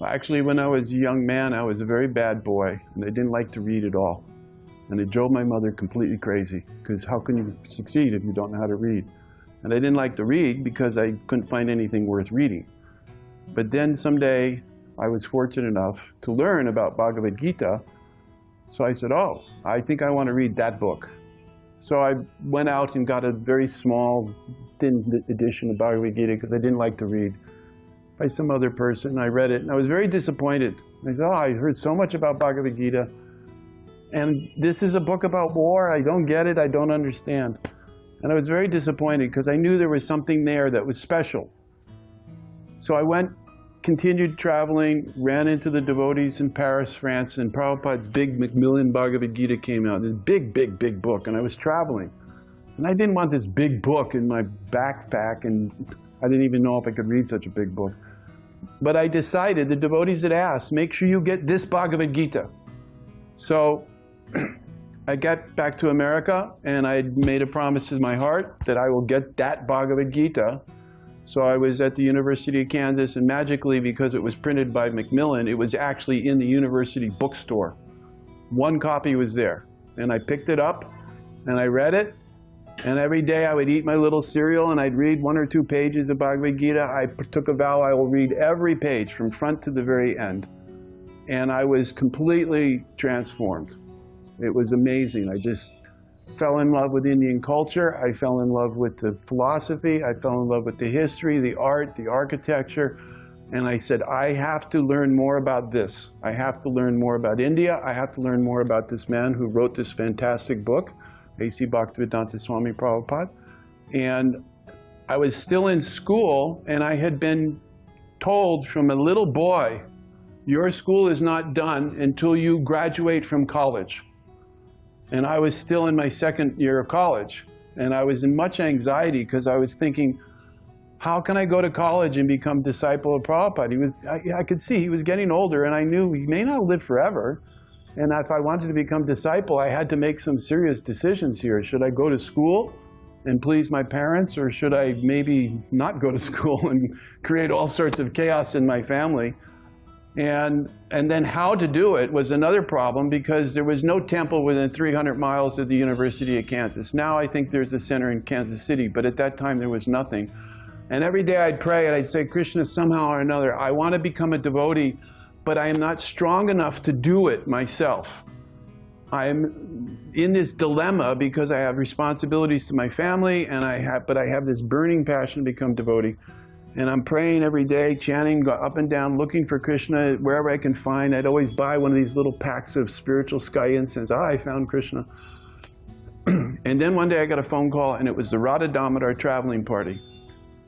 Actually, when I was a young man, I was a very bad boy, and I didn't like to read at all. And it drove my mother completely crazy, because how can you succeed if you don't know how to read? And I didn't like to read because I couldn't find anything worth reading. But then someday, I was fortunate enough to learn about Bhagavad Gita. So I said, oh, I think I want to read that book. So I went out and got a very small, thin edition of Bhagavad Gita because I didn't like to read, by some other person. I read it and I was very disappointed. I said, oh, I heard so much about Bhagavad Gita. And this is a book about war. I don't get it. I don't understand. And I was very disappointed because I knew there was something there that was special. So I went, continued traveling, ran into the devotees in Paris, France, and Prabhupada's big Macmillan Bhagavad Gita came out, this big, big, big book, and I was traveling. And I didn't want this big book in my backpack, and I didn't even know if I could read such a big book. But I decided, the devotees had asked, make sure you get this Bhagavad Gita. So I got back to America, and I had made a promise in my heart that I will get that Bhagavad Gita. So I was at the University of Kansas, and magically, because it was printed by Macmillan, it was actually in the university bookstore. One copy was there. And I picked it up, and I read it. And every day I would eat my little cereal, and I'd read 1 or 2 pages of Bhagavad Gita. I took a vow I will read every page from front to the very end. And I was completely transformed. It was amazing. I just fell in love with Indian culture. I fell in love with the philosophy. I fell in love with the history, the art, the architecture. And I said, I have to learn more about this. I have to learn more about India. I have to learn more about this man who wrote this fantastic book, A.C. Bhaktivedanta Swami Prabhupada. And I was still in school, and I had been told from a little boy, your school is not done until you graduate from college. And I was still in my 2nd year of college. And I was in much anxiety because I was thinking, how can I go to college and become disciple of Prabhupada? I could see he was getting older, and I knew he may not live forever. And if I wanted to become disciple, I had to make some serious decisions here. Should I go to school and please my parents, or should I maybe not go to school and create all sorts of chaos in my family? And then how to do it was another problem, because there was no temple within 300 miles of the University of Kansas. Now I think there's a center in Kansas City, but at that time there was nothing. And every day I'd pray and I'd say, Krishna, somehow or another, I want to become a devotee, but I am not strong enough to do it myself. I am in this dilemma because I have responsibilities to my family, and but I have this burning passion to become devotee. And I'm praying every day, chanting, go up and down, looking for Krishna wherever I can find. I'd always buy one of these little packs of spiritual sky incense. I found Krishna. And then one day I got a phone call, and it was the Radha Damodar traveling party.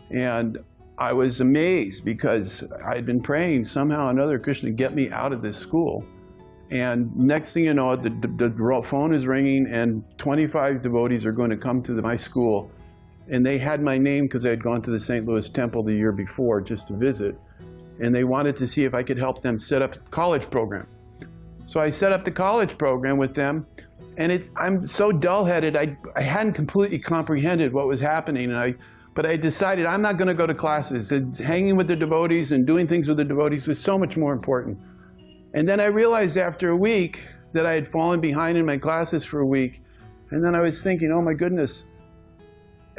And I was amazed because I'd been praying somehow or another, Krishna, get me out of this school. And next thing you know, the phone is ringing, and 25 devotees are going to come to my school. And they had my name because I had gone to the St. Louis Temple the year before just to visit. And they wanted to see if I could help them set up a college program. So I set up the college program with them. And I'm so dull-headed, I hadn't completely comprehended what was happening. But I decided I'm not going to go to classes. Hanging with the devotees and doing things with the devotees was so much more important. And then I realized after a week that I had fallen behind in my classes for a week. And then I was thinking, oh my goodness.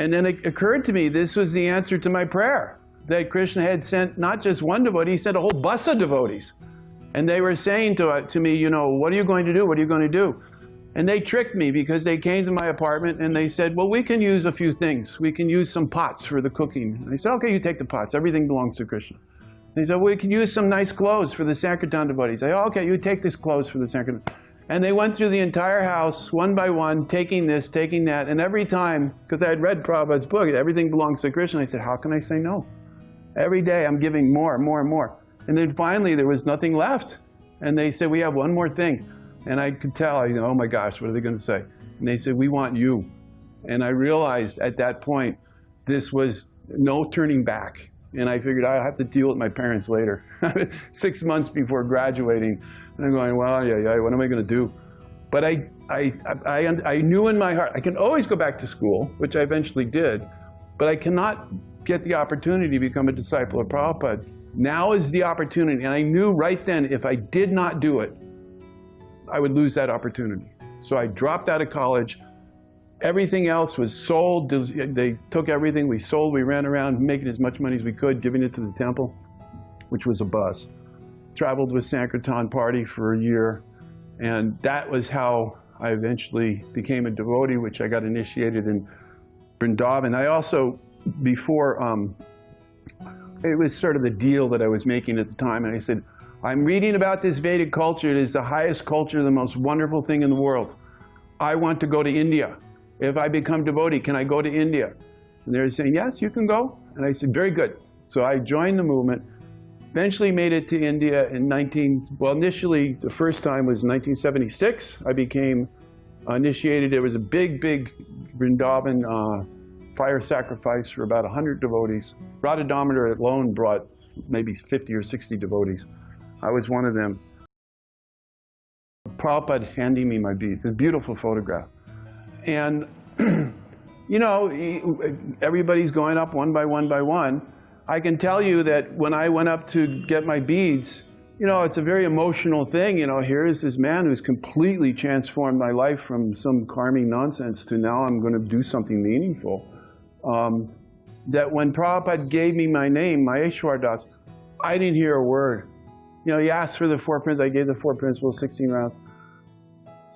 And then it occurred to me, this was the answer to my prayer, that Krishna had sent not just one devotee, he sent a whole bus of devotees. And they were saying to me, you know, what are you going to do? What are you going to do? And they tricked me because they came to my apartment and they said, well, we can use a few things. We can use some pots for the cooking. And I said, okay, you take the pots. Everything belongs to Krishna. They said, well, we can use some nice clothes for the Sankirtan devotees. I said, okay, you take this clothes for the Sankirtan. And they went through the entire house, one by one, taking this, taking that. And every time, because I had read Prabhupada's book, everything belongs to Krishna, I said, how can I say no? Every day I'm giving more and more and more. And then finally there was nothing left. And they said, we have one more thing. And I could tell, oh my gosh, what are they going to say? And they said, we want you. And I realized at that point, this was no turning back. And I figured I'll have to deal with my parents later. 6 months before graduating. And I'm going, well, yeah, what am I going to do? But I knew in my heart, I can always go back to school, which I eventually did, but I cannot get the opportunity to become a disciple of Prabhupada Now is the opportunity. And I knew right then, if I did not do it, I would lose that opportunity. So I dropped out of college. Everything else was sold. They took everything. We sold. We ran around making as much money as we could, giving it to the temple, which was a bus. Traveled with Sankirtan Party for a year. And that was how I eventually became a devotee, which I got initiated in Vrindavan. I also, before, it was sort of the deal that I was making at the time, and I said, I'm reading about this Vedic culture. It is the highest culture, the most wonderful thing in the world. I want to go to India. If I become devotee, can I go to India? And they were saying, yes, you can go. And I said, very good. So I joined the movement, eventually made it to India in initially the first time was 1976. I became initiated. There was a big Vrindavan fire sacrifice for about 100 devotees. Radha Damodar alone brought maybe 50 or 60 devotees. I was one of them. Prabhupada handing me my beads, a beautiful photograph. And, you know, everybody's going up one by one by one. I can tell you that when I went up to get my beads, you know, it's a very emotional thing. You know, here is this man who's completely transformed my life from some karmic nonsense to now I'm going to do something meaningful. That when Prabhupada gave me my name, Mayesvara Das, I didn't hear a word. You know, he asked for the 4 principles. I gave the 4 principles, 16 rounds.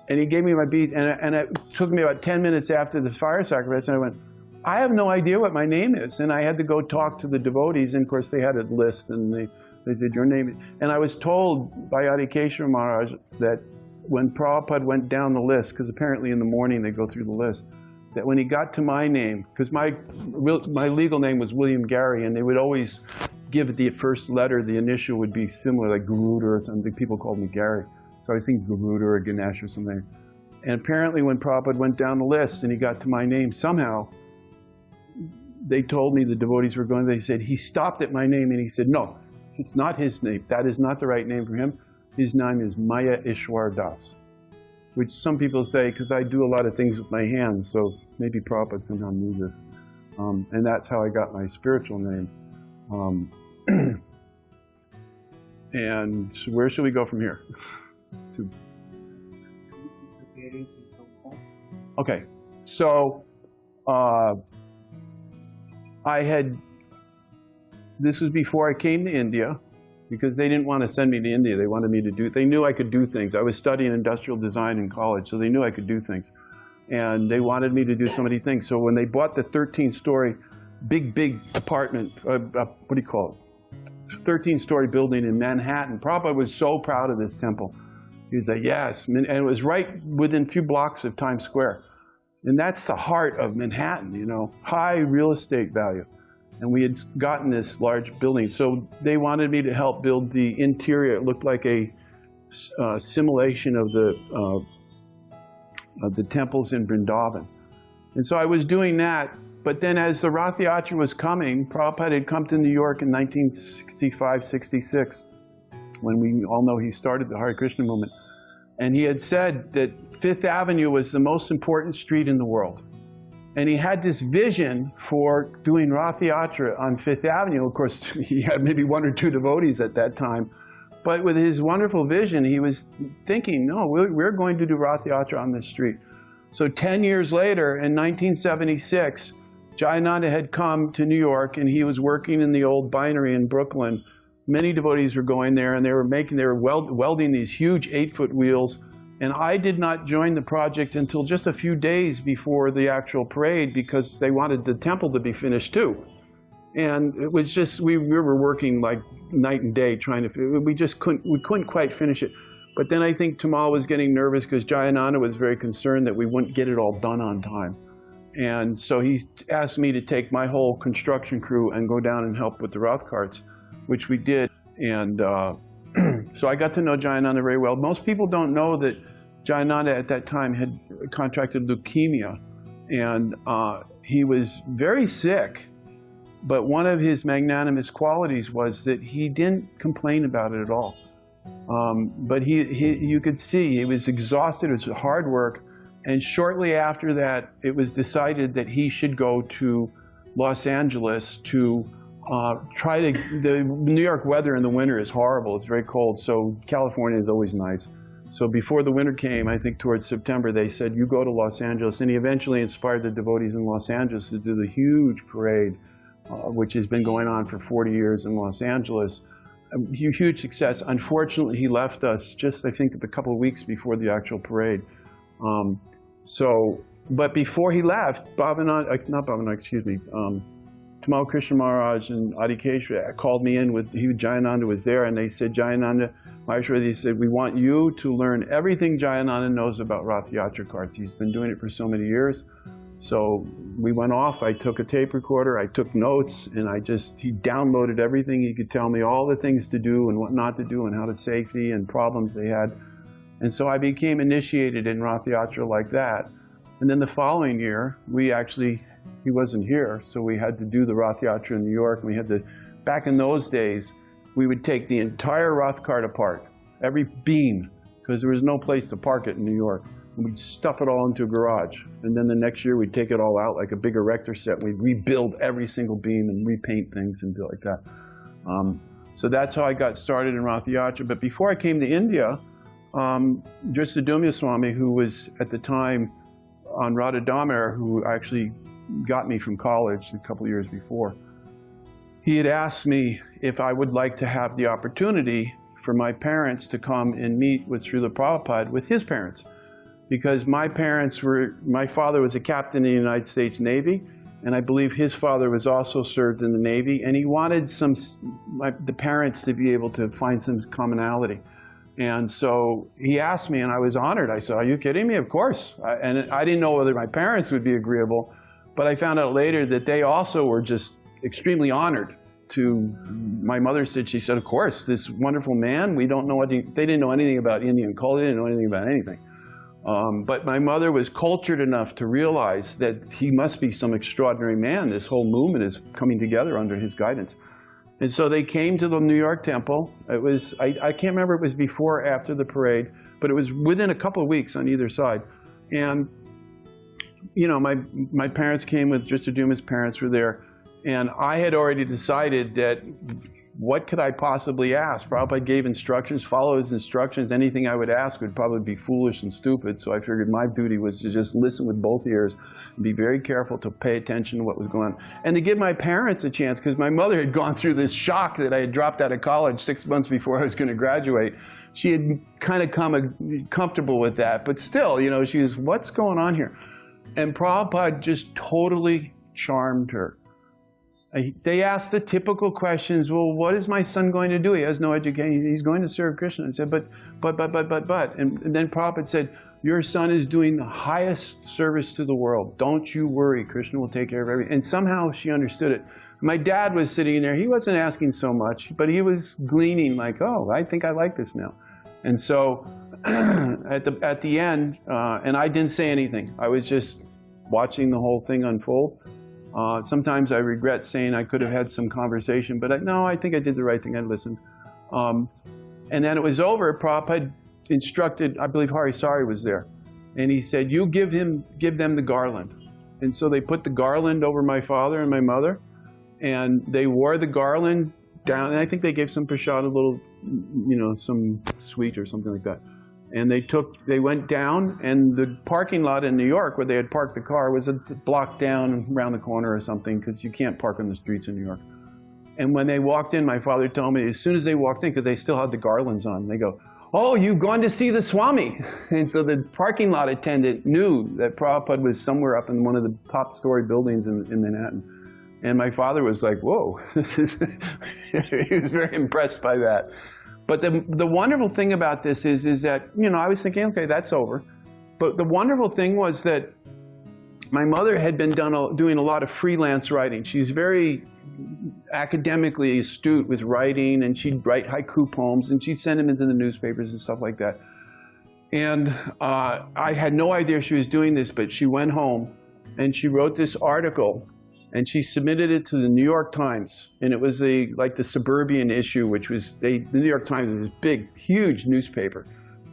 And he gave me my bead, and it took me about 10 minutes after the fire sacrifice, and I went, I have no idea what my name is. And I had to go talk to the devotees, and of course they had a list, and they said, your name is... And I was told by Adhikeshwar Maharaj that when Prabhupada went down the list, because apparently in the morning they go through the list, that when he got to my name, because my legal name was William Gary, and they would always give the first letter, the initial would be similar, like Garuda or something. People called me Gary. So I think Garuda or Ganesh or something. And apparently when Prabhupada went down the list and he got to my name, somehow they told me the devotees were going, they said, he stopped at my name and he said, no, it's not his name. That is not the right name for him. His name is Mayesvara Das, which some people say, because I do a lot of things with my hands, so maybe Prabhupada somehow knew this. And that's how I got my spiritual name. And so where should we go from here? Okay, so this was before I came to India, because they didn't want to send me to India. They wanted me to they knew I could do things. I was studying industrial design in college, so they knew I could do things. And they wanted me to do so many things. So when they bought the 13-story, big apartment, what do you call it? 13-story building in Manhattan, Prabhupada was so proud of this temple. He said, yes, and it was right within a few blocks of Times Square. And that's the heart of Manhattan, you know, high real estate value. And we had gotten this large building. So they wanted me to help build the interior. It looked like a simulation of the temples in Vrindavan. And so I was doing that. But then as the Ratha Yatra was coming, Prabhupada had come to New York in 1965, 66, when we all know he started the Hare Krishna movement. And he had said that Fifth Avenue was the most important street in the world. And he had this vision for doing Ratha Yatra on Fifth Avenue. Of course, he had maybe 1 or 2 devotees at that time. But with his wonderful vision, he was thinking, no, we're going to do Ratha Yatra on this street. So 10 years later, in 1976, Jayananda had come to New York, and he was working in the old bindery in Brooklyn. Many devotees were going there, and they were welding these huge 8-foot wheels. And I did not join the project until just a few days before the actual parade, because they wanted the temple to be finished too. And it was just, we were working like night and day trying to, we couldn't quite finish it. But then I think Tamal was getting nervous because Jayananda was very concerned that we wouldn't get it all done on time. And so he asked me to take my whole construction crew and go down and help with the Rath carts, which we did. And so I got to know Jayananda very well. Most people don't know that Jayananda at that time had contracted leukemia, and he was very sick. But one of his magnanimous qualities was that he didn't complain about it at all. But you could see he was exhausted. It was hard work. And shortly after that, it was decided that he should go to Los Angeles to the New York weather in the winter is horrible. It's very cold, so California is always nice. So before the winter came, I think towards September, they said, you go to Los Angeles. And he eventually inspired the devotees in Los Angeles to do the huge parade, which has been going on for 40 years in Los Angeles. A huge success. Unfortunately, he left us just, I think, a couple of weeks before the actual parade. But before he left, Tamal Krishna Maharaj and Adi Keshava called me in Jayananda was there, and they said, Jayananda, Mayesvara, they said, we want you to learn everything Jayananda knows about Ratha Yatra carts. He's been doing it for so many years. So we went off, I took a tape recorder, I took notes, and he downloaded everything. He could tell me all the things to do and what not to do and how to safety and problems they had. And so I became initiated in Ratha Yatra like that. And then the following year, he wasn't here, so we had to do the Ratha Yatra in New York. And we had to, back in those days, we would take the entire Rath cart apart, every beam, because there was no place to park it in New York. And we'd stuff it all into a garage. And then the next year, we'd take it all out like a big erector set. We'd rebuild every single beam and repaint things and do like that. So that's how I got started in Ratha Yatra. But before I came to India, Dristadumya Swami, who was at the time on Radha Damodar, who actually got me from college a couple of years before, he had asked me if I would like to have the opportunity for my parents to come and meet with Srila Prabhupada with his parents. Because my father was a captain in the United States Navy, and I believe his father was also served in the Navy, and he wanted the parents to be able to find some commonality. And so he asked me, and I was honored. I said, are you kidding me? Of course. And I didn't know whether my parents would be agreeable, but I found out later that they also were just extremely honored my mother said, she said, of course, this wonderful man, they didn't know anything about Indian culture, they didn't know anything about anything. But my mother was cultured enough to realize that he must be some extraordinary man. This whole movement is coming together under his guidance. And so they came to the New York temple. It was, I can't remember if it was before or after the parade, but it was within a couple of weeks on either side. And, you know, my parents came with Dristadumya's parents were there. And I had already decided that what could I possibly ask? Prabhupada gave instructions, follow his instructions. Anything I would ask would probably be foolish and stupid. So I figured my duty was to just listen with both ears and be very careful to pay attention to what was going on. And to give my parents a chance, because my mother had gone through this shock that I had dropped out of college 6 months before I was going to graduate. She had kind of come comfortable with that. But still, you know, she was, what's going on here? And Prabhupada just totally charmed her. They asked the typical questions, well, what is my son going to do? He has no education. He's going to serve Krishna. I said, but. And then Prabhupada said, your son is doing the highest service to the world. Don't you worry. Krishna will take care of everything. And somehow she understood it. My dad was sitting there. He wasn't asking so much, but he was gleaning like, oh, I think I like this now. And so at the end, and I didn't say anything. I was just watching the whole thing unfold. Sometimes I regret saying I could have had some conversation, but no, I think I did the right thing. I listened. And then it was over. Prabhupada instructed, I believe Hari Sari was there, and he said, you give them the garland. And so they put the garland over my father and my mother, and they wore the garland down, and I think they gave some prasad, a little, you know, some sweet or something like that. And they went down, and the parking lot in New York where they had parked the car was a block down around the corner or something, because you can't park on the streets in New York. And when they walked in, my father told me, as soon as they walked in, because they still had the garlands on, they go, oh, you've gone to see the Swami. And so the parking lot attendant knew that Prabhupada was somewhere up in one of the top story buildings in Manhattan. And my father was like, whoa, he was very impressed by that. But the wonderful thing about this is that, you know, I was thinking, okay, that's over. But the wonderful thing was that my mother had been doing a lot of freelance writing. She's very academically astute with writing, and she'd write haiku poems, and she'd send them into the newspapers and stuff like that. And I had no idea she was doing this, but she went home, and she wrote this article, and she submitted it to the New York Times. And it was like the suburban issue, which was, the New York Times was this big, huge newspaper.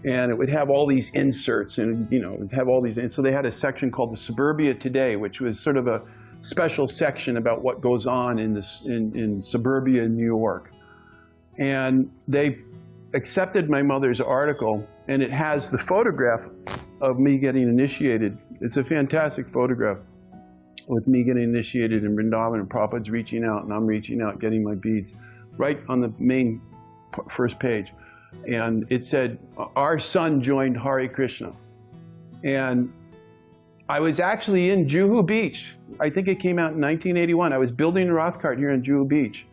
And it would have all these inserts, and, you know, it would have all these, and so they had a section called the Suburbia Today, which was sort of special section about what goes on in suburbia New York. And they accepted my mother's article, and it has the photograph of me getting initiated. It's a fantastic photograph with me getting initiated in Vrindavan, and Prabhupada's reaching out, and I'm reaching out, getting my beads, right on the main first page. And it said, "Our son joined Hare Krishna." And I was actually in Juhu Beach. I think it came out in 1981. I was building a Roth cart here in Juhu Beach.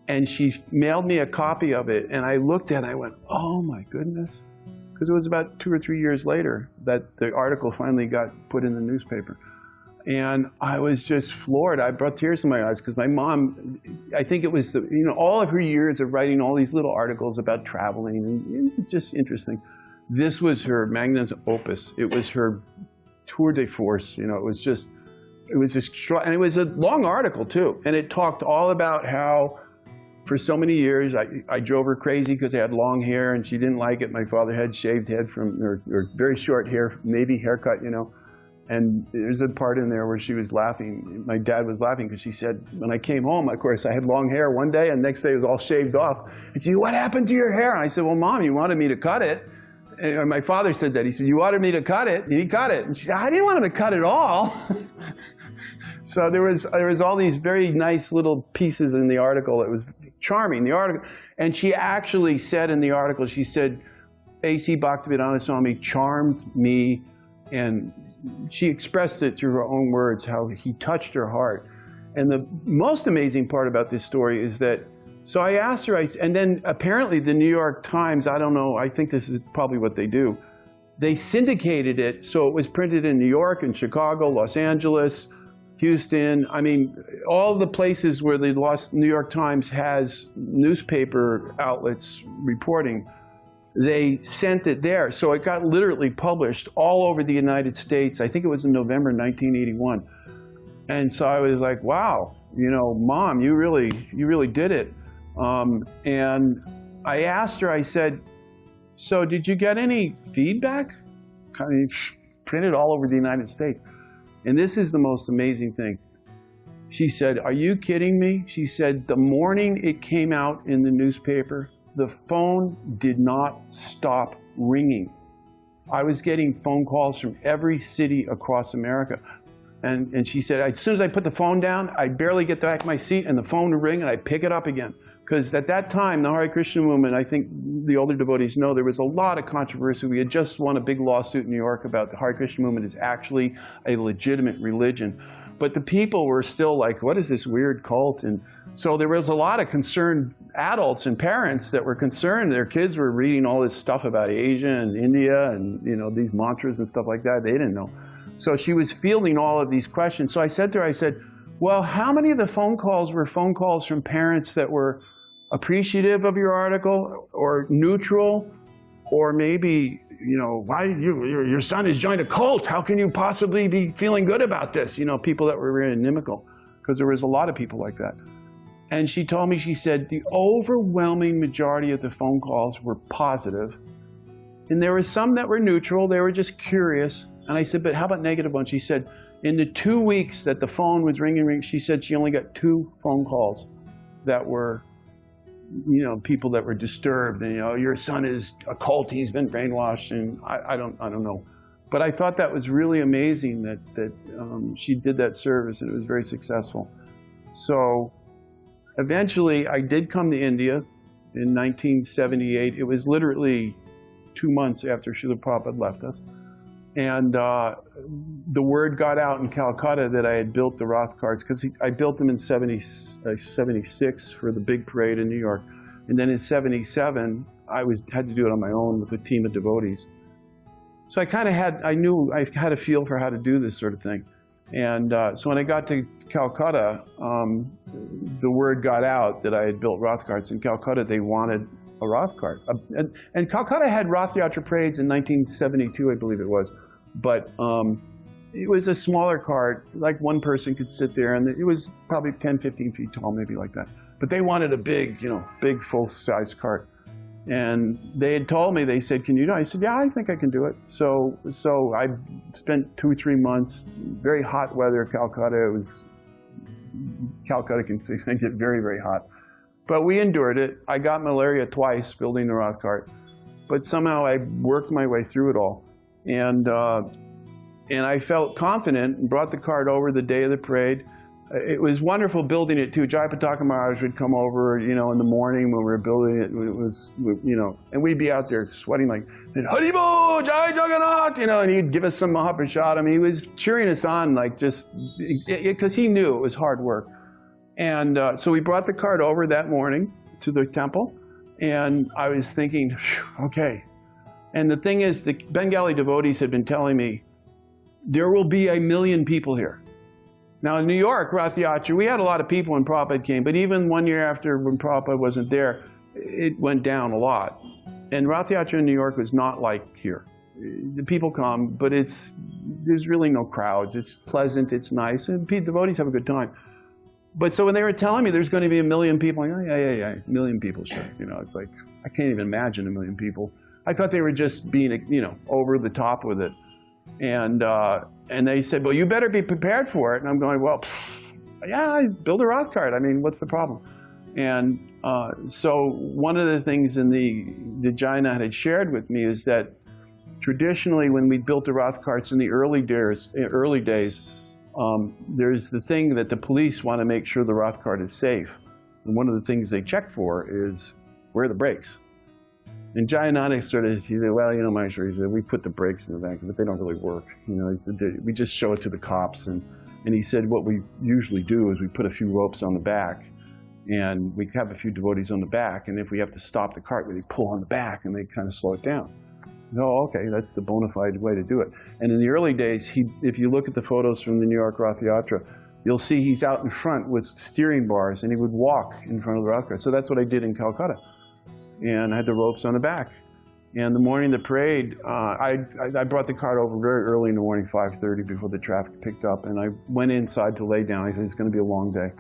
And she mailed me a copy of it, and I looked at it and I went, oh my goodness. Because it was about 2 or 3 years later that the article finally got put in the newspaper. And I was just floored. I brought tears in my eyes because my mom, I think it was all of her years of writing all these little articles about traveling, and it was just interesting. This was her magnum opus. It was her tour de force. It was just, and it was a long article too. And it talked all about how for so many years, I drove her crazy because I had long hair and she didn't like it. My father had shaved head or very short hair, navy haircut, And there's a part in there where she was laughing. My dad was laughing because she said, when I came home, of course, I had long hair one day and the next day it was all shaved off. And she said, "What happened to your hair?" And I said, "Well, Mom, you wanted me to cut it." And my father said that. He said, "You wanted me to cut it." And he cut it. And she said, "I didn't want him to cut it all." So there was all these very nice little pieces in the article. It was charming, the article. And she actually said in the article, she said, A.C. Bhaktivedanta Swami charmed me, and she expressed it through her own words, how he touched her heart. And the most amazing part about this story is that, so I asked her, and then apparently the New York Times, I don't know, I think this is probably what they do, they syndicated it, so it was printed in New York and Chicago, Los Angeles, Houston. I mean, all the places where the New York Times has newspaper outlets reporting, they sent it there. So it got literally published all over the United States. I think it was in November 1981. And so I was like, wow, Mom, you really did it. And I asked her, I said, so did you get any feedback? I mean, printed all over the United States. And this is the most amazing thing. She said, "Are you kidding me?" She said, "The morning it came out in the newspaper, the phone did not stop ringing. I was getting phone calls from every city across America." And she said, as soon as I put the phone down, I'd barely get back to my seat and the phone would ring and I'd pick it up again. Because at that time, the Hare Krishna movement, I think the older devotees know, there was a lot of controversy. We had just won a big lawsuit in New York about the Hare Krishna movement is actually a legitimate religion. But the people were still like, what is this weird cult? And so there was a lot of concerned adults and parents that were concerned. Their kids were reading all this stuff about Asia and India and these mantras and stuff like that. They didn't know. So she was fielding all of these questions. So I said to her, I said, well, how many of the phone calls were phone calls from parents that were appreciative of your article or neutral, or maybe, why did your son has joined a cult? How can you possibly be feeling good about this? People that were very inimical, because there was a lot of people like that. And she told me, she said, the overwhelming majority of the phone calls were positive, and there were some that were neutral. They were just curious. And I said, but how about negative ones? She said, in the 2 weeks that the phone was ringing, she said she only got 2 phone calls that were people that were disturbed, and your son is a cult, he's been brainwashed, and I don't know. But I thought that was really amazing that she did that service, and it was very successful. So eventually I did come to India in 1978. It was literally 2 months after Srila Prabhupada left us. And the word got out in Calcutta that I had built the Roth carts, because I built them in 76 for the big parade in New York. And then in 77, I had to do it on my own with a team of devotees. So I knew I had a feel for how to do this sort of thing. And so when I got to Calcutta, the word got out that I had built Roth carts. In Calcutta, they wanted a Roth cart. And Calcutta had Rath Yatra parades in 1972, I believe it was. But it was a smaller cart, like one person could sit there, and it was probably 10, 15 feet tall, maybe like that. But they wanted a big, big full-size cart. And they had told me, they said, can you do it? I said, yeah, I think I can do it. So I spent 2 or 3 months, very hot weather, Calcutta. It was Calcutta can get very, very hot. But we endured it. I got malaria twice building the Roth cart, but somehow I worked my way through it all. And I felt confident and brought the cart over the day of the parade. It was wonderful building it too. Jayapataka Maharaj would come over, in the morning when we were building it. It was, and we'd be out there sweating like, Haribo, Jai Jagannath, and he'd give us some Mahaprasad. I mean, he was cheering us on, like just, because he knew it was hard work. And so we brought the cart over that morning to the temple, and I was thinking, okay. And the thing is, the Bengali devotees had been telling me, there will be 1 million people here. Now in New York, Ratha Yatra, we had a lot of people when Prabhupada came, but even 1 year after when Prabhupada wasn't there, it went down a lot. And Ratha Yatra in New York was not like here. The people come, but there's really no crowds. It's pleasant, it's nice, and devotees have a good time. But so when they were telling me there's going to be 1 million people, I'm like, yeah, 1 million people, sure. It's like, I can't even imagine 1 million people. I thought they were just being, over the top with it. And they said, well, you better be prepared for it. And I'm going, well, yeah, I build a Roth cart. I mean, what's the problem? And so one of the things in the Jaina had shared with me is that traditionally when we built the Roth carts in the early days, there's the thing that the police want to make sure the Roth cart is safe. And one of the things they check for is, where are the brakes? And Jayananda he said, well, Mayesvara, he said, we put the brakes in the back, but they don't really work. He said, we just show it to the cops. And he said, what we usually do is we put a few ropes on the back, and we have a few devotees on the back, and if we have to stop the cart, we pull on the back, and they kind of slow it down. No, okay, that's the bona fide way to do it. And in the early days, if you look at the photos from the New York Ratha Yatra, you'll see he's out in front with steering bars, and he would walk in front of the Roth cart. So that's what I did in Calcutta. And I had the ropes on the back. And the morning of the parade, I brought the cart over very early in the morning, 5:30, before the traffic picked up. And I went inside to lay down. I said, it's going to be a long day.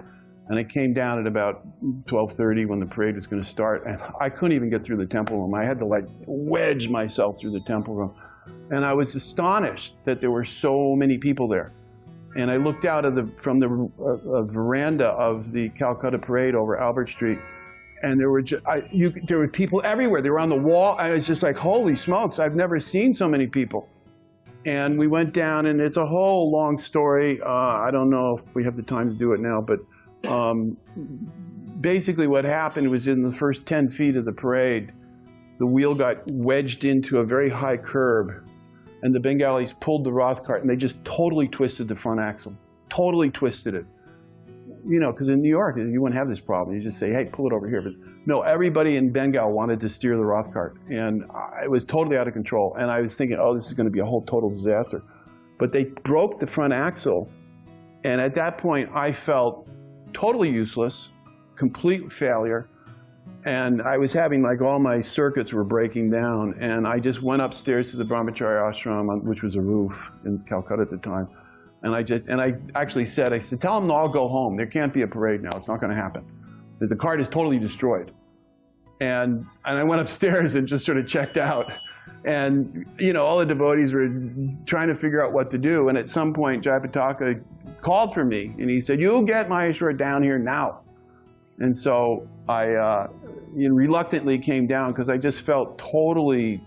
And I came down at about 12:30 when the parade was going to start. And I couldn't even get through the temple room. I had to wedge myself through the temple room. And I was astonished that there were so many people there. And I looked out from the veranda of the Calcutta parade over Albert Street. And there were people everywhere. They were on the wall. I was just like, holy smokes, I've never seen so many people. And we went down, and it's a whole long story. I don't know if we have the time to do it now, but basically what happened was in the first 10 feet of the parade, the wheel got wedged into a very high curb, and the Bengalis pulled the Roth cart, and they just totally twisted the front axle, totally twisted it. Because in New York, you wouldn't have this problem. You just say, hey, pull it over here. But no, everybody in Bengal wanted to steer the Roth cart. And it was totally out of control. And I was thinking, oh, this is going to be a whole total disaster. But they broke the front axle. And at that point, I felt totally useless, complete failure. And I was having, all my circuits were breaking down. And I just went upstairs to the Brahmacharya ashram, which was a roof in Calcutta at the time. And I actually said, tell them to all go home. There can't be a parade now. It's not going to happen. The cart is totally destroyed. And I went upstairs and just sort of checked out. And, all the devotees were trying to figure out what to do. And at some point, Jayapataka called for me. And he said, you get Mayesvara down here now. And so I reluctantly came down because I just felt totally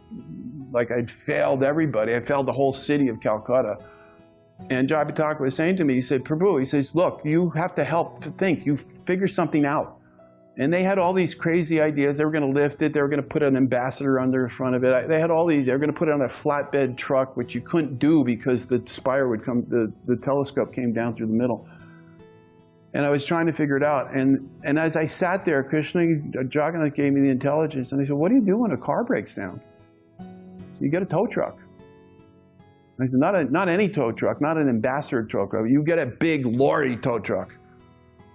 like I'd failed everybody. I failed the whole city of Calcutta. And Jayapataka was saying to me, he said, Prabhu, he says, look, you have to help think. You figure something out. And they had all these crazy ideas. They were going to lift it. They were going to put an ambassador under the front of it. They had all these. They were going to put it on a flatbed truck, which you couldn't do because the spire would come, the telescope came down through the middle. And I was trying to figure it out. And as I sat there, Krishna Jagannath gave me the intelligence. And he said, what do you do when a car breaks down? So you get a tow truck. I said, not any tow truck, not an ambassador tow truck. You get a big lorry tow truck.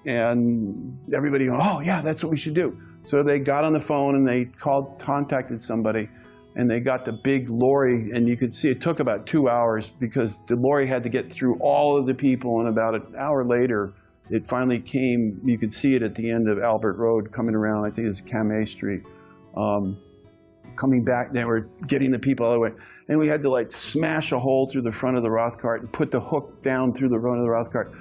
And everybody went, oh yeah, that's what we should do. So they got on the phone and they contacted somebody, and they got the big lorry, and you could see it took about 2 hours because the lorry had to get through all of the people, and about an hour later, it finally came. You could see it at the end of Albert Road coming around, I think it was Kamei Street. Coming back, they were getting the people all the way. And we had to smash a hole through the front of the Roth cart and put the hook down through the front of the Roth cart.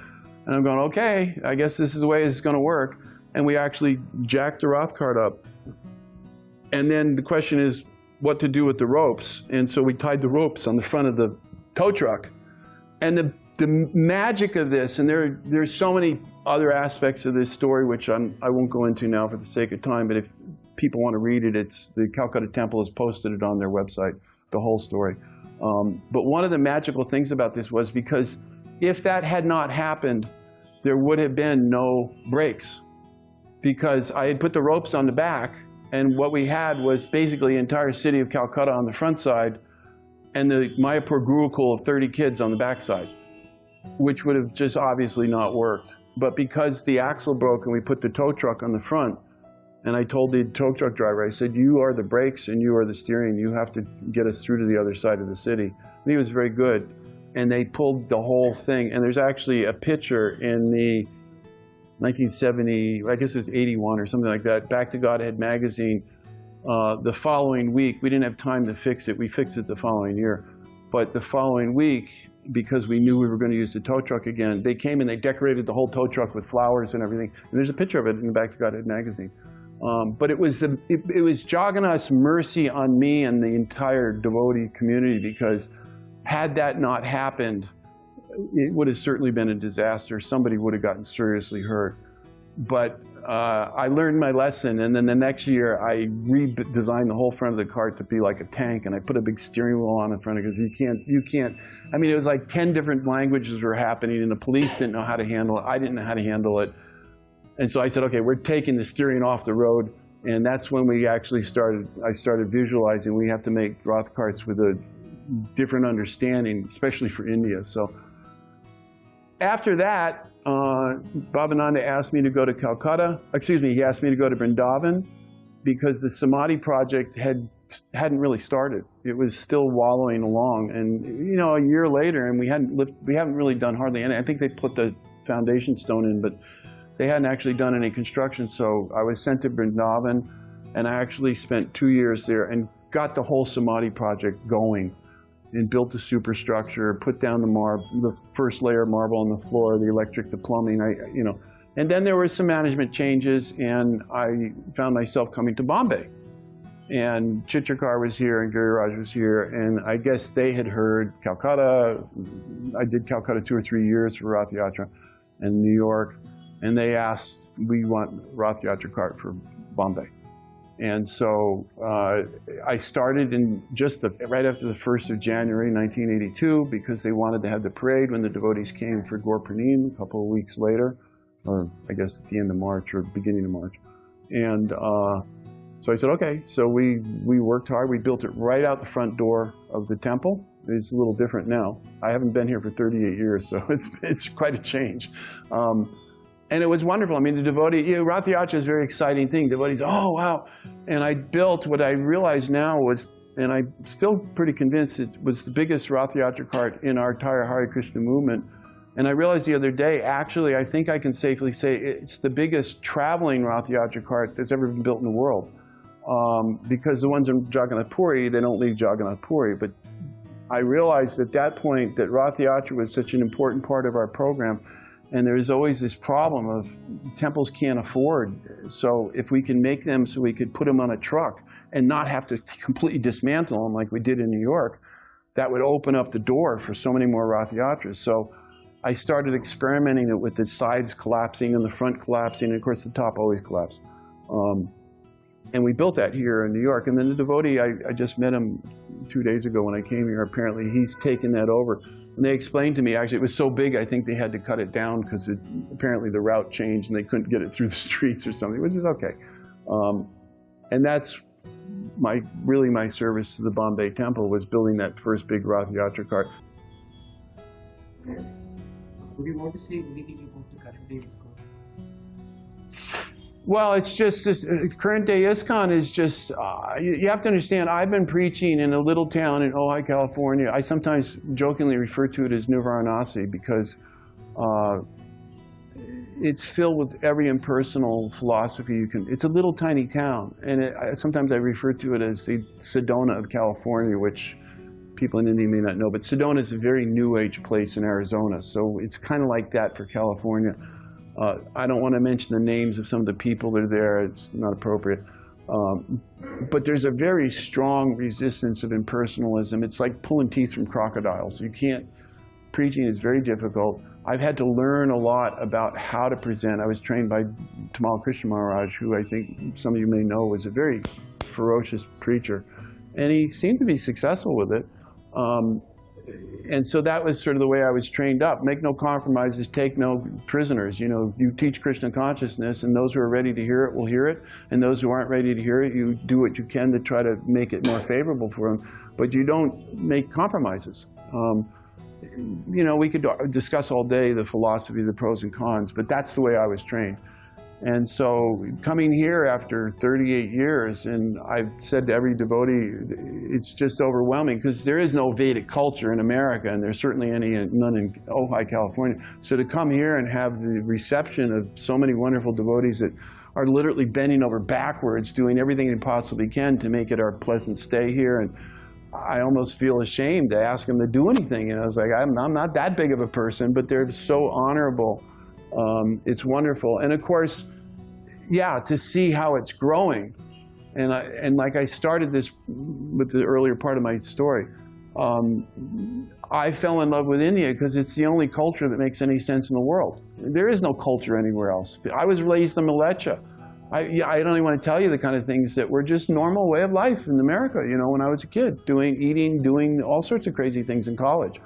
And I'm going, okay, I guess this is the way it's going to work. And we actually jacked the Roth cart up. And then the question is what to do with the ropes. And so we tied the ropes on the front of the tow truck. And the magic of this, and there's so many other aspects of this story, which I won't go into now for the sake of time, but if people want to read it, it's the Calcutta Temple has posted it on their website, the whole story. But one of the magical things about this was because if that had not happened, there would have been no brakes. Because I had put the ropes on the back, and what we had was basically the entire city of Calcutta on the front side, and the Mayapur Gurukul of 30 kids on the back side, which would have just obviously not worked. But because the axle broke and we put the tow truck on the front, and I told the tow truck driver, I said, you are the brakes and you are the steering. You have to get us through to the other side of the city. And he was very good. And they pulled the whole thing. And there's actually a picture in the 1970, I guess it was 81 or something like that, Back to Godhead magazine. The following week, we didn't have time to fix it. We fixed it the following year. But the following week, because we knew we were going to use the tow truck again, they came and they decorated the whole tow truck with flowers and everything. And there's a picture of it in the Back to Godhead magazine. But it was Jagannath's mercy on me and the entire devotee community, because had that not happened, it would have certainly been a disaster. Somebody would have gotten seriously hurt. But I learned my lesson, and then the next year I redesigned the whole front of the cart to be like a tank, and I put a big steering wheel on in front of it, because you can't, I mean, it was like 10 different languages were happening, and the police didn't know how to handle it. I didn't know how to handle it. And so I said, okay, we're taking the steering off the road. And that's when we actually I started visualizing we have to make Roth carts with a different understanding, especially for India. So after that, Bhavananda asked me to go to Calcutta. Excuse me, he asked me to go to Vrindavan, because the Samadhi project hadn't really started. It was still wallowing along. And you know, a year later, and we haven't really done hardly any. I think they put the foundation stone in, but they hadn't actually done any construction. So I was sent to Vrindavan, and I actually spent 2 years there and got the whole Samadhi project going, and built the superstructure, put down the first layer of marble on the floor, the electric, the plumbing, you know. And then there were some management changes, and I found myself coming to Bombay. And Chitrikar was here, and Giriraj was here, and I guess they had heard Calcutta. I did Calcutta 2 or 3 years for Rath Yatra, and New York. And they asked, we want Rath Yatra cart for Bombay. And so I started in just right after the 1st of January, 1982, because they wanted to have the parade when the devotees came for Gaur Purnim a couple of weeks later, or I guess at the end of March or beginning of March. And so I said, okay. So we worked hard. We built it right out the front door of the temple. It's a little different now. I haven't been here for 38 years, so it's quite a change. And it was wonderful. I mean, the devotee, you know, Rath Yatra is a very exciting thing. Devotees, oh, wow. And I built what I realized now was, and I'm still pretty convinced it was the biggest Rath Yatra cart in our entire Hare Krishna movement. And I realized the other day, actually, I think I can safely say it's the biggest traveling Rath Yatra cart that's ever been built in the world. Because the ones in Jagannath Puri, they don't leave Jagannath Puri. But I realized at that point that Rath Yatra was such an important part of our program. And there's always this problem of temples can't afford. So if we can make them so we could put them on a truck and not have to completely dismantle them like we did in New York, that would open up the door for so many more Rath Yatras. So I started experimenting it with the sides collapsing and the front collapsing, and of course the top always collapsed. And we built that here in New York. And then the devotee, I just met him 2 days ago when I came here. Apparently he's taken that over. And they explained to me, actually, it was so big, I think they had to cut it down because apparently the route changed and they couldn't get it through the streets or something, which is okay. And that's really my service to the Bombay temple, was building that first big Rath Yatra cart. Would you want to say anything about the current day ISKCON? Well, it's just this current day ISKCON is just, you have to understand, I've been preaching in a little town in Ojai, California. I sometimes jokingly refer to it as New Varanasi because it's filled with every impersonal philosophy you can. It's a little tiny town, and sometimes I refer to it as the Sedona of California, which people in India may not know, but Sedona is a very new age place in Arizona. So it's kind of like that for California. I don't want to mention the names of some of the people that are there. It's not appropriate. But there's a very strong resistance of impersonalism. It's like pulling teeth from crocodiles. You can't, preaching is very difficult. I've had to learn a lot about how to present. I was trained by Tamal Krishna Maharaj, who I think some of you may know was a very ferocious preacher. And he seemed to be successful with it. And so that was sort of the way I was trained up. Make no compromises, take no prisoners. You know, you teach Krishna consciousness, and those who are ready to hear it will hear it. And those who aren't ready to hear it, you do what you can to try to make it more favorable for them. But you don't make compromises. You know, we could discuss all day the philosophy, the pros and cons, but that's the way I was trained. And so coming here after 38 years, and I've said to every devotee, it's just overwhelming because there is no Vedic culture in America, and there's certainly none in Ojai, California. So to come here and have the reception of so many wonderful devotees that are literally bending over backwards, doing everything they possibly can to make it our pleasant stay here. And I almost feel ashamed to ask them to do anything. And I was like, I'm not that big of a person, but they're so honorable. It's wonderful. And of course, yeah, to see how it's growing. And like I started this with the earlier part of my story, I fell in love with India because it's the only culture that makes any sense in the world. There is no culture anywhere else. I was raised in Malecha. I don't even want to tell you the kind of things that were just normal way of life in America, you know, when I was a kid, eating, doing all sorts of crazy things in college.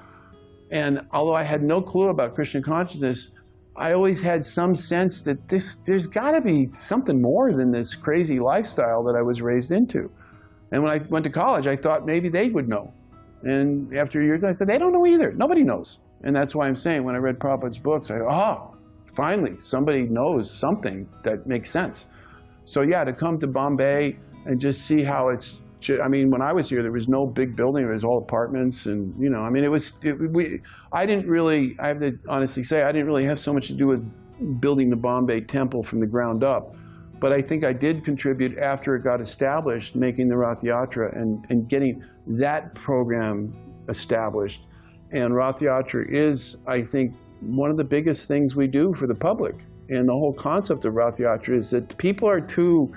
And although I had no clue about Krishna consciousness, I always had some sense that there's got to be something more than this crazy lifestyle that I was raised into. And when I went to college, I thought maybe they would know. And after a year, I said, they don't know either. Nobody knows. And that's why I'm saying when I read Prabhupada's books, I go, oh, finally, somebody knows something that makes sense. So yeah, to come to Bombay and just see how it's, I mean, when I was here, there was no big building. It was all apartments, and you know, I mean, I didn't really, I have to honestly say, I didn't really have so much to do with building the Bombay temple from the ground up. But I think I did contribute after it got established, making the Ratha Yatra and getting that program established. And Ratha Yatra is, I think, one of the biggest things we do for the public. And the whole concept of Ratha Yatra is that people are too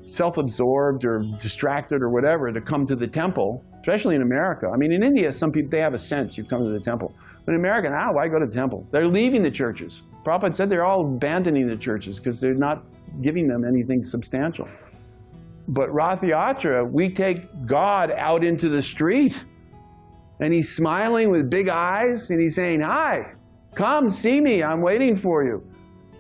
self-absorbed or distracted or whatever to come to the temple, especially in America. I mean, in India, some people, they have a sense you come to the temple. But in America, why go to the temple? They're leaving the churches. Prabhupada said they're all abandoning the churches because they're not giving them anything substantial. But Ratha Yatra, we take God out into the street, and he's smiling with big eyes, and he's saying, hi, come see me, I'm waiting for you.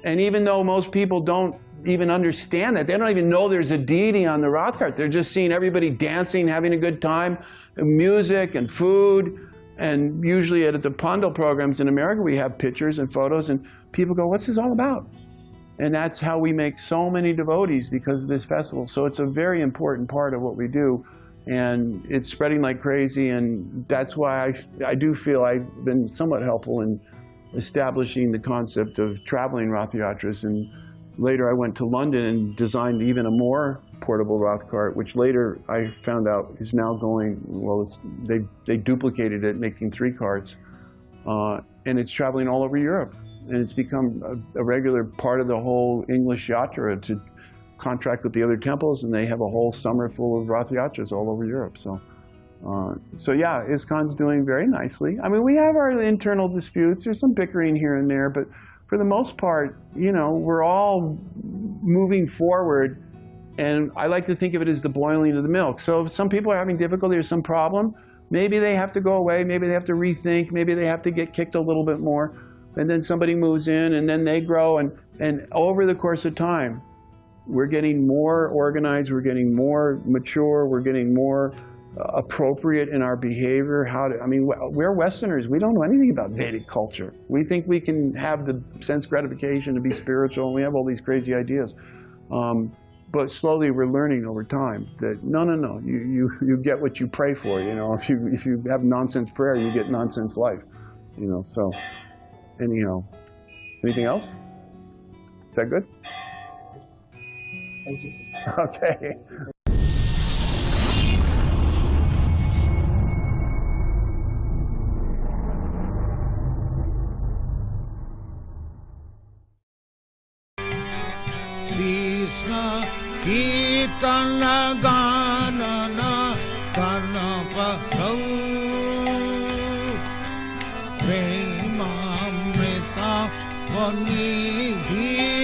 And even though most people don't even understand that, they don't even know there's a deity on the Rath cart. They're just seeing everybody dancing, having a good time, and music and food. And usually at the Pandal programs in America, we have pictures and photos, and people go, what's this all about? And that's how we make so many devotees because of this festival. So it's a very important part of what we do. And it's spreading like crazy, and that's why I do feel I've been somewhat helpful in establishing the concept of traveling Ratha Yatras. And later I went to London and designed even a more portable Rath cart, which later I found out is now going, well, they duplicated it, making 3 carts. And it's traveling all over Europe. And it's become a regular part of the whole English yatra to contract with the other temples, and they have a whole summer full of Rath Yatras all over Europe. So yeah, ISKCON's doing very nicely. I mean, we have our internal disputes. There's some bickering here and there, but for the most part, you know, we're all moving forward, and I like to think of it as the boiling of the milk. So if some people are having difficulty or some problem, maybe they have to go away, maybe they have to rethink, maybe they have to get kicked a little bit more, and then somebody moves in, and then they grow, and over the course of time, we're getting more organized, we're getting more mature, we're getting more appropriate in our behavior. I mean, we're Westerners. We don't know anything about Vedic culture. We think we can have the sense gratification to be spiritual, and we have all these crazy ideas. But slowly we're learning over time that no, you get what you pray for. You know, if you have nonsense prayer, you get nonsense life. You know, so anyhow, anything else? Is that good? Thank you. Okay. Kirtana Ganana Karnaparau Premamrita Vanidhi